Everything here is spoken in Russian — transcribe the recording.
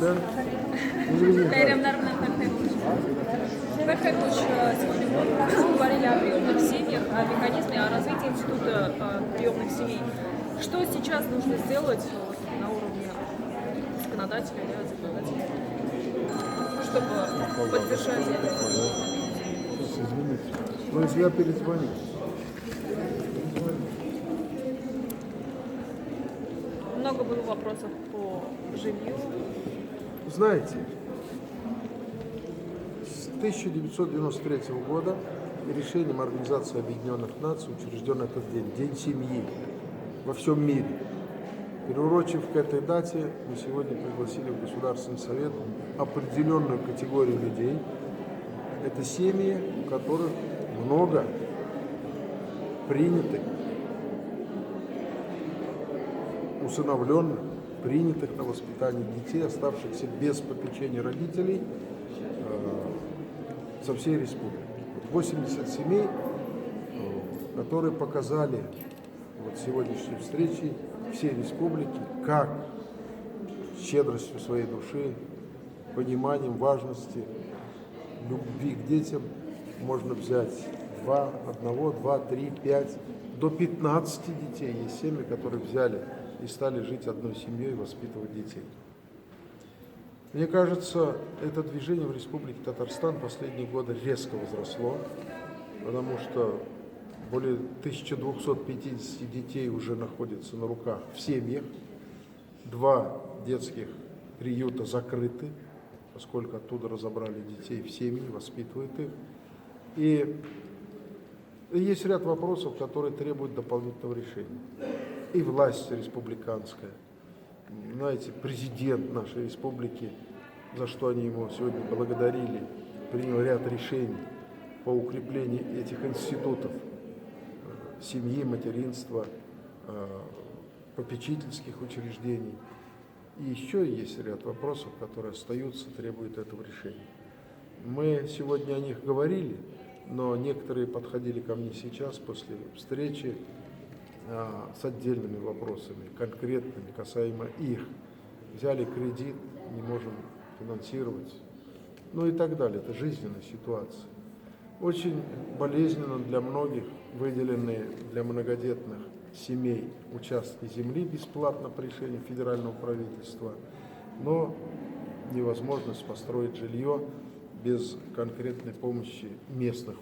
Дарья Кархарович, сегодня мы говорили о приемных семьях, о механизме, о развитии института приемных семей. Что сейчас нужно сделать на уровне законодателя, чтобы поддержать это? Извините. Но если я перезвоню. Много было вопросов по жилью. Знаете, с 1993 года решением Организации Объединенных Наций учрежден этот день, День семьи во всем мире. Приурочив к этой дате, мы сегодня пригласили в Государственный совет определенную категорию людей. Это семьи, у которых много принятых, усыновленных, принятых на воспитание детей, оставшихся без попечения родителей со всей республики. 80 семей, которые показали вот сегодняшней встречей всей республики, как щедростью своей души, пониманием важности, любви к детям можно взять 1, 2, 3, 5, до 15 детей. Есть семьи, которые взяли и стали жить одной семьей, воспитывать детей. Мне кажется, это движение в Республике Татарстан последние годы резко возросло, потому что более 1250 детей уже находятся на руках в семьях. 2 детских приюта закрыты, поскольку оттуда разобрали детей в семьи, воспитывают их. И есть ряд вопросов, которые требуют дополнительного решения. И власть республиканская, знаете, президент нашей республики, за что они его сегодня благодарили, принял ряд решений по укреплению этих институтов семьи, материнства, попечительских учреждений. И еще есть ряд вопросов, которые остаются, требуют этого решения. Мы сегодня о них говорили, но некоторые подходили ко мне сейчас после встречи с отдельными вопросами, конкретными, касаемо их. Взяли кредит, не можем финансировать, ну и так далее. Это жизненная ситуация. Очень болезненно для многих выделенные для многодетных семей участки земли бесплатно по решению федерального правительства, но невозможность построить жилье без конкретной помощи местных.